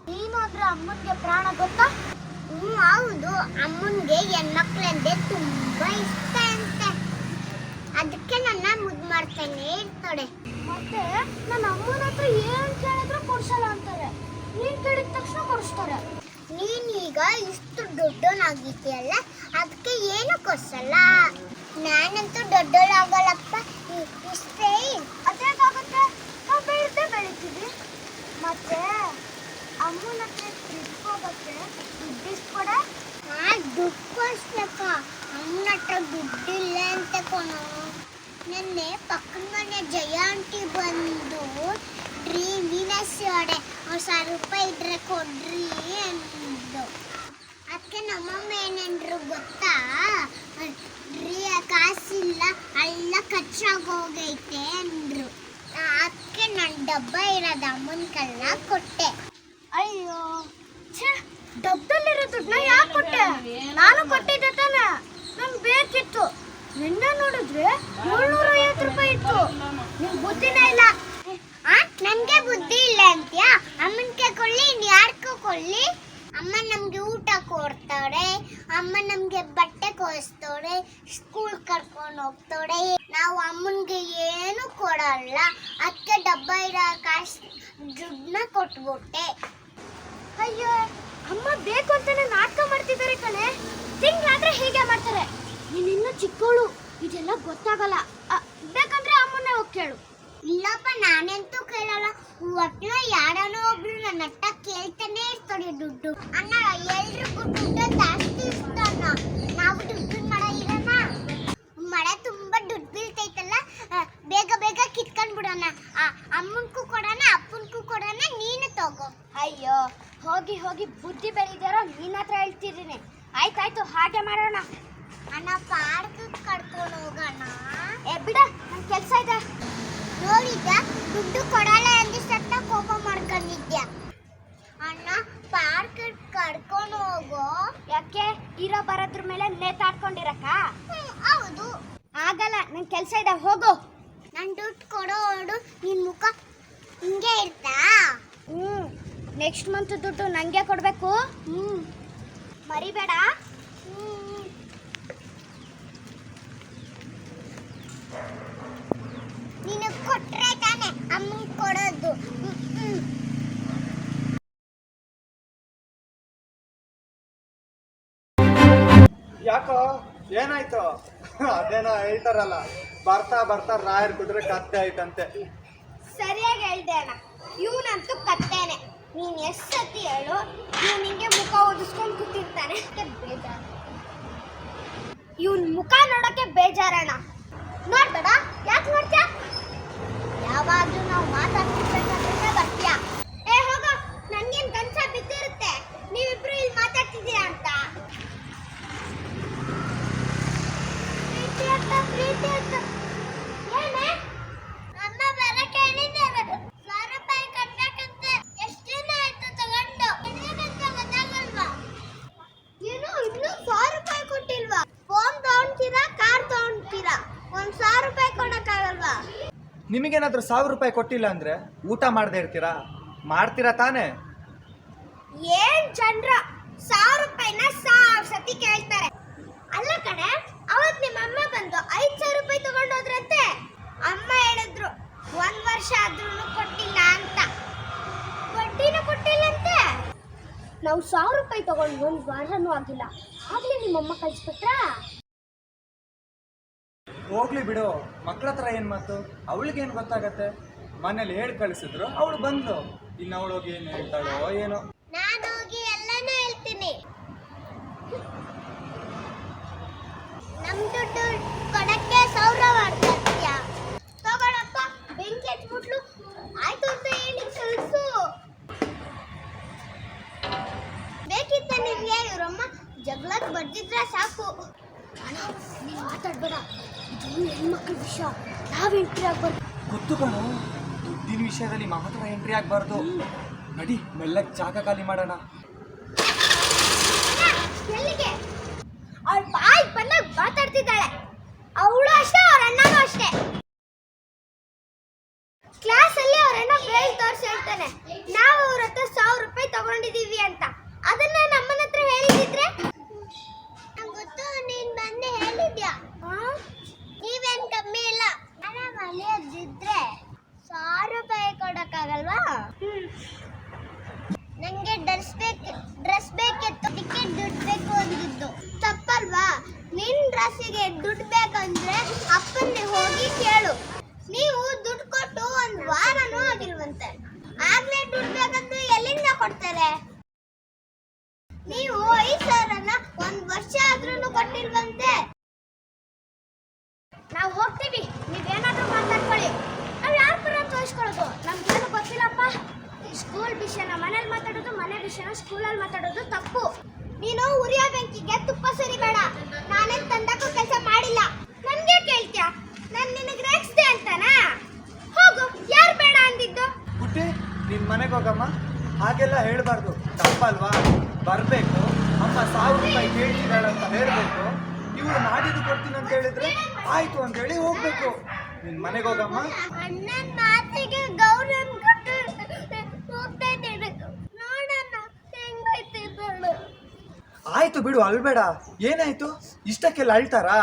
ನೀನು ಅಂದ್ರೆ ಅಮ್ಮನಿಗೆ ಪ್ರಾಣ ಗೊತ್ತಾ? ಹೌದು, ಅಮ್ಮನಿಗೆ ಹೆಣ್ಮಕ್ಳಂದ್ರೆ ತುಂಬಾ ಇಷ್ಟ ಅಂತೆ. ಅದಕ್ಕೆ ನನ್ನ ಮುದ್ದು ಮಾಡ್ತಾನೆ ಇರ್ತಾಳೆ. ಮತ್ತೆ ನನ್ನ ಅಮ್ಮನ ಹತ್ರ ಏನ್ ಕೇಳಿದ್ರು ಕೊಡ್ಸಲ್ಲ ಅಂತಾರೆ. ನೀನ್ ಕೇಳಿದ ತಕ್ಷಣ ಕೊಡಿಸ್ತಾರೆ. ನೀನೀಗ ಇಷ್ಟು ದೊಡ್ಡವನಾಗಿದ್ದೀಯಲ್ಲ, ಅದಕ್ಕೆ ಏನು ಕೊಡ್ಸಲ್ಲ. ನಾನಂತೂ ದೊಡ್ಡವಳಾಗಲ್ಲಪ್ಪ, ಇಷ್ಟೇ. ಅದೇಗಾಗುತ್ತೆ, ನಾವು ಬೆಳಿತೀವಿ. ಮತ್ತೆ ಅಮ್ಮನ ಹತ್ರ ಟ್ರಿಪ್ ಹೋಗಕ್ಕೆ ದುಡ್ಡಿಸ್ಕೊಡ. ದುಡ್ಡು ಕೊಡ್ಸ್ಲಕ್ಕ, ಅಮ್ಮನ ಹತ್ರ ದುಡ್ಡಿಲ್ಲ ಅಂತ ಕೊನೋ. ನಿನ್ನೆ ಪಕ್ಕದ ಮನೆ ಜಯ ಆಂಟಿ ಬಂದು ಮೀನಾಕ್ಷಿ 1,000 ಇದ್ರೆ ಕೊಡ್ರಿ ಅಂದು. ಅದಕ್ಕೆ ನಮ್ಮಮ್ಮ ಏನಂದ್ರು ಗೊತ್ತಾ, ಕಾಸಿಲ್ಲ, ಎಲ್ಲ ಖರ್ಚಾಗೋಗೈತೆ ಅಂದ್ರು. ಅದಕ್ಕೆ ನನ್ನ ಡಬ್ಬ ಇರೋದು ಅಮ್ಮನ ಕಲ್ಲ ಕೊಟ್ಟೆ. ಅಯ್ಯೋ ಛೇ, ಡಬ್ಬದಲ್ಲಿರೋ ದುಡ್ಡನ್ನ ಯಾಕೆ ಕೊಟ್ಟೆ? ನಾನು ಕೊಟ್ಟಿದ್ದೆ ತಾನೆ, ನಂಗೆ ಬೇಕಿತ್ತು. ನಿನ್ನೆ ನೋಡಿದ್ರೆ 750 ರೂಪಾಯಿ ಇತ್ತು. ನಿಂಗೆ ಬುದ್ಧಿನೇ ಇಲ್ಲ. ನನಗೆ ಬುದ್ಧಿ ಇಲ್ಲ ಅಂತೀಯಾ? ಅಮ್ಮನಿಗೆ ಕೊಳ್ಳಿ, ಇನ್ನು ಯಾರಿಗೂ ಕೊಳ್ಳಿ? ಅಮ್ಮ ನಮಗೆ ಊಟ ಕೊಡ್ತಾಳೆ, ಅಮ್ಮ ನಮಗೆ ಬಟ್ಟೆ ಕೊಡಿಸ್ತಾಳೆ, ಸ್ಕೂಲ್ ಕರ್ಕೊಂಡು ಹೋಗ್ತಾಳೆ. ನಾವು ಅಮ್ಮನಿಗೆ ಏನು ಕೊಡಲ್ಲ. ಅದಕ್ಕೆ ಡಬ್ಬ ಇರೋ ಕಾಸು ದುಡ್ಡನ್ನ ಕೊಟ್ಬಿಟ್ಟೆ. ಅಯ್ಯೋ, ಅಮ್ಮ ಬೇಕು ಅಂತಾನೆ ನಾಟಕ ಮಾಡ್ತಿದ್ದಾರೆ ಕಣೆ. ತಿಂಗಳಾದ್ರೆ ಹೀಗೆ ಮಾಡ್ತಾರೆ. ನೀನು ಇನ್ನೂ ಚಿಕ್ಕವಳು, ಇದೆಲ್ಲ ಗೊತ್ತಾಗಲ್ಲ. ಬೇಕಂದ್ರೆ ಅಮ್ಮನೇ ಹೋಗಿ ಕೇಳು. ಇಲ್ಲಪ್ಪ, ನಾನೆಂತೂ ಕೇಳಲ್ಲ. ಒಟ್ಟಿನ ಯಾರನೋ ಒಬ್ರು ನನ್ನ ಹತ್ರ ಕೇಳ್ತಾನೆ ಇರ್ತಾರೆ ದುಡ್ಡು. ಅಣ್ಣ, ಎಲ್ರಿಗೂ ದುಡ್ಡು ಜಾಸ್ತಿ ಇಷ್ಟ ಅಣ್ಣ. ನಾವು ದುಡ್ಡು ಇರೋಣ. ಮಳೆ ತುಂಬಾ ದುಡ್ಡು ಬೀಳ್ತೈತಲ್ಲ, ಬೇಗ ಬೇಗ ಕಿತ್ಕೊಂಡ್ ಬಿಡೋಣ. ಅಮ್ಮನ್ಗೂ ಕೊಡೋಣ, ಅಪ್ಪನ್ಗೂ ಕೊಡೋಣ, ನೀನು ತಗೋ. ಅಯ್ಯೋ, ಹೋಗಿ ಹೋಗಿ ಬುದ್ಧಿ ಬೆಳಿದಾರೋ ನಿನ್ನ ಹತ್ರ ಹೇಳ್ತಿದ್ದೀನಿ. ಆಯ್ತಾಯ್ತು, ಹಾಗೆ ಮಾಡೋಣ. ಅಣ್ಣ, ಪಾರ್ಕ್ ಕರ್ಕೊಂಡು ಹೋಗೋಣ. ಬಿಡ, ನನ್ನ ಕೆಲಸ ಇದೆ. ನೋಡಿದ್ದ, ದುಡ್ಡು ಕೊಡಲ್ಲ ಅಂದಿಷ್ಟ ಕೋಪ ಮಾಡ್ಕೊಂಡಿದ್ಯಾ? ಅಣ್ಣ, ಪಾರ್ಕ್ ಕರ್ಕೊಂಡು ಹೋಗೋ. ಯಾಕೆ, ಇರೋ ಬರೋದ್ರ ಮೇಲೆ ನೇತಾಡ್ಕೊಂಡಿರಕ್ಕ? ಹೌದು. ಆಗಲ್ಲ, ನನ್ನ ಕೆಲಸ ಇದೆ, ಹೋಗು. ನನ್ನ ದುಡ್ಡು ಕೊಡೋಡು, ನಿನ್ನ ಮುಖ ಹಿಂಗೆ ಇರ್ತಾ? ನೆಕ್ಸ್ಟ್ ಮಂತ್ ದುಡ್ಡು ನನಗೆ ಕೊಡಬೇಕು. ಮರಿಬೇಡ. ನೀನು ಕೊಟ್ರೆ ತಾನೆ ಅಮ್ಮಂಗೆ ಕೊಡೋದು. ಯಾಕೋ, ಏನಾಯ್ತು? ಅದೇನೋ ಹೇಳ್ತಾರಲ್ಲ, ಬರ್ತಾ ಬರ್ತಾ ರಾಯರ್ ಕುದುರೆ ಕತ್ತೆ ಆಯ್ತಂತೆ. ಸರಿಯಾಗಿ ಹೇಳ್ದೆ ಅಣ್ಣ, ಇವನಂತೂ ಕತ್ತೇನೆ. ನೀನ್ ಎಷ್ಟು ಸತಿ ಹೇಳು, ಇವ್ ನಿಂಗೆ ಮುಖ ಓದಿಸ್ಕೊಂಡು ಕೂತಿರ್ತಾನೆ. ಬೇಜಾರು, ಇವನ್ ಮುಖ ನೋಡಕ್ಕೆ ಬೇಜಾರಣ್ಣ. ನೋಡ್ಬೇಡ, ಯಾಕೆ ನೋಡ್ತೀಯ? ಯಾವಾಗ್ಲೂ ನಾವು ಮಾತಾಡ್ತಿರ್ಬೇಕಂದ್ರೆ ಬರ್ತೀಯ. ಹೋಗ, ನನ್ಗೇನ್ ಕನ್ಸ ಬಿದ್ದಿರುತ್ತೆ ನೀವಿಬ್ರು ಇಲ್ಲಿ ಮಾತಾಡ್ತಿದ್ದೀರಾ ಅಂತ. ಪ್ರೀತಿ ಅಂತ ಏನೇ? ಅಮ್ಮ ಬರಕ್ಕೆ ಹೇಳಿದ್ದಾರೆ. 1,000 ರೂಪಾಯಿ ಕಟ್ಟಬೇಕಂತೆ. ಎಷ್ಟು ದಿನ ಆಯ್ತು ತಗೊಂಡು? ಗೊತ್ತಾಗಲ್ವಾ? ಏನು, ಇನ್ನೂ 1,000 ರೂಪಾಯಿ ಕೊಟ್ಟಿಲ್ವಾ? Phone ತಗೊಂತೀರಾ, car ತಗೊಂತೀರಾ? 1,000 ರೂಪಾಯಿ ಕೊಡಕ್ಕಾಗಲ್ವಾ? ನಿಮಗೇನಾದ್ರೂ 1,000 ರೂಪಾಯಿ ಕೊಟ್ಟಿಲ್ಲ ಅಂದ್ರೆ ಊಟ ಮಾಡದೇ ಇರ್ತೀರಾ? ಮಾಡ್ತೀರಾ ತಾನೇ? ಏನ್ ಚಂದ್ರ, 1,000 ರೂಪಾಯಿನ 1,000 ಸತಿ ಕೇಳ್ತಾರೆ. ಅಲ್ಲ ಕಣೆ, ಅವತ್ ನಿಮ್ಮ ಅಮ್ಮ ಬಂದು 5,000 ರೂಪಾಯಿ ತಗೊಂಡೋದ್ರಂತೆ. ಅಮ್ಮ ಹೇಳಿದ್ರು 1 ವರ್ಷ ಆದ್ರೂ ಕೊಟ್ಟಿಲ್ಲ ಅಂತ. ಬಡ್ಡಿನೂ ಕೊಟ್ಟಿಲ್ಲಂತೆ. ನಾವು 1,000 ರೂಪಾಯಿ ತಗೊಂಡು 1 ವಾರನೂ ಆಗಿಲ್ಲ, ಆಗ್ಲೇ ನಿಮ್ಮಮ್ಮ ಕಳಿಸ್ಬಿಟ್ರಾ? ಹೋಗ್ಲಿ ಬಿಡು, ಮಕ್ಳ ಹತ್ರ ಏನ್ ಮಾತು, ಅವಳಿಗೇನು ಗೊತ್ತಾಗತ್ತೆ? ಮನೇಲಿ ಹೇಳಿ ಕಳಿಸಿದ್ರು, ಅವಳು ಬಂದ್ಲು. ಇನ್ನು ಅವಳೋಗಿ ಏನು ಹೇಳ್ತಾಳೋ ಏನೋ. ನಾನು ಹೋಗಿ ಎಲ್ಲಾನು ಹೇಳ್ತೀನಿ. ನಮ್ ದುಡ್ಡು ಕೊಡಕ್ಕೆ 1,000 ಮಾಡ್ತೀಯ? ತಗೊಳಪ್ಪ, ಬೆಂಕಿ ಹಚ್ಬಿಟ್ಲು. ಆಯ್ತು ಅಂತ ಹೇಳಿ ಕಳ್ಸು. ಬೇಕಿತ್ತ ನಿಮ್ಗೆ? ಇವರಮ್ಮ ಜಗಳಕ್ಕೆ ಬರ್ದಿದ್ರೆ ಸಾಕು. ಅಣ್ಣ, ನೀನು ಮಾತಾಡ್ಬೇಡ, ಇದು ಹೆಣ್ಮಕ್ಳ ವಿಷಯ, ನಾವು ಎಂಟ್ರಿ ಆಗ್ಬಾರ್ದು. ಗೊತ್ತು ಕಣೋ, ದುಡ್ಡಿನ ವಿಷಯದಲ್ಲಿ ಮಾತ್ರ ಎಂಟ್ರಿ ಆಗ್ಬಾರ್ದು. ನಡಿ, ಮೆಲ್ಲಕ್ಕೆ ಜಾಗ ಖಾಲಿ ಮಾಡೋಣ. ಎಲ್ಲಿಗೆ? ಅವಳು ಬಾಯಿ ಬಂದಾಗ ಮಾತಾಡ್ತಿದ್ದಾಳೆ. ಅವಳು ಅಷ್ಟೇ, ಅವ್ರ ಅಣ್ಣನೂ ಅಷ್ಟೇ. ಕ್ಲಾಸಲ್ಲಿ ಅವ್ರ ಅಣ್ಣ ಬೇಲ್ ತೋರಿಸಿ ಹೇಳ್ತಾನೆ, ನಾವು ಅವ್ರ ಹತ್ರ 1,000 ರೂಪಾಯಿ ತಗೊಂಡಿದೀವಿ ಅಂತ. ಅದನ್ನ ನಮ್ಮನ ಹತ್ರ ಹೇಳಿದಿದ್ರೆ ಗೊತ್ತು, ನೀನ್ ಬಂದು ಹೇಳಿದ್ಯಾ. ನೀವೇನ್ ಕಮ್ಮಿ ಇಲ್ಲ. ನನ್ನ ಮನೆಯಲ್ಲಿದ್ರೆ 1,000 ರೂಪಾಯಿ ಕೊಡಕ್ಕಾಗಲ್ವಾ? ನಂಗೆ ಡ್ರೆಸ್ ಬೇಕಿತ್ತು, ಅದಕ್ಕೆ ದುಡ್ಡು ಬೇಕು ಅಂದಿದ್ದು. ತಪ್ಪಲ್ವಾ? ನಿನ್ ಡ್ರೆಸ್ಸಿಗೆ ದುಡ್ಡು ಬೇಕಂದ್ರೆ ಅಪ್ಪನ್ನೇ ಹೋಗಿ ಕೇಳು. ನೀವು ದುಡ್ಡು ಕೊಟ್ಟು 1 ವಾರನೂ ಆಗಿಲ್ವಂತೆ, ಆಗ್ಲೇ ದುಡ್ಡು ಬೇಕಂದ್ರೆ ಎಲ್ಲಿಂದ ಕೊಡ್ತಾರೆ? ನೀವು 5,000ನ 1 ವರ್ಷ ಆದ್ರೂ ಕೊಟ್ಟಿಲ್ವಂತೆ. ನಾವು ಹೋಗ್ತೀವಿ, ನೀವೇನಾದ್ರೂ ಮಾತಾಡ್ಕೊಳ್ಳಿ. ನಾವು ಯಾರ ಪರ ತೋರಿಸ್ಕೊಳ್ಳೋದು? ನಮ್ಗೇನು ಗೊತ್ತಿಲ್ಲಪ್ಪ. ಸ್ಕೂಲ್ ವಿಷಯನ ಮನೇಲಿ ಮಾತಾಡೋದು, ಮನೆ ವಿಷಯನ ಸ್ಕೂಲಲ್ಲಿ ಮಾತಾಡೋದು ತಪ್ಪು. ನೀನು ಉರಿಯ ಬೆಂಕಿಗೆ ತುಪ್ಪ ಸುರಿಬೇಡ. ನಾನೇನ್ ತಂದಕ್ಕೂ ಕೆಲಸ ಮಾಡಿಲ್ಲ, ನನ್ಗೆ ಕೇಳ್ತೀಯ? ನಾನು ನಿನಗೆ ರೇಗಿಸ್ದೆ ಅಂತನಾ? ಹೋಗು, ಯಾರು ಬೇಡ ಅಂದಿದ್ದು? ಪುಟ್ಟಿ, ನಿನ್ ಮನೆಗೆ ಹೋಗಮ್ಮ. ಹಾಗೆಲ್ಲ ಹೇಳ್ಬಾರ್ದು, ತಪ್ಪಲ್ವಾ? ಬರ್ಬೇಕು, ಅಮ್ಮ 1,000 ರೂಪಾಯಿ ಕೇಳ್ತಿದ್ದಾಳಂತ ಹೇಳ್ಬೇಕು. ಇವ್ರು ನಾಡಿದ್ದು ಕೊಡ್ತೀನಿ ಅಂತ ಹೇಳಿದ್ರೆ ಆಯ್ತು ಅಂತ ಹೇಳಿ ಹೋಗ್ಬೇಕು. ನಿನ್ ಮನೆಗೆ ಹೋಗಮ್ಮ. ಅಣ್ಣನ ಮಾತಿಗೆ ಗೌರವ ಕೊಟ್ಟು ಹೋಗ್ತಾ ಇದ್ದೇನೆ. ನೋಡೋಣ ಹೆಂಗೈತೆ ಬೇಡ. ಆಯ್ತು ಬಿಡು, ಅಳ್ಬೇಡ. ಏನಾಯ್ತು? ಇಷ್ಟಕ್ಕೆಲ್ಲ ಅಳ್ತಾರಾ?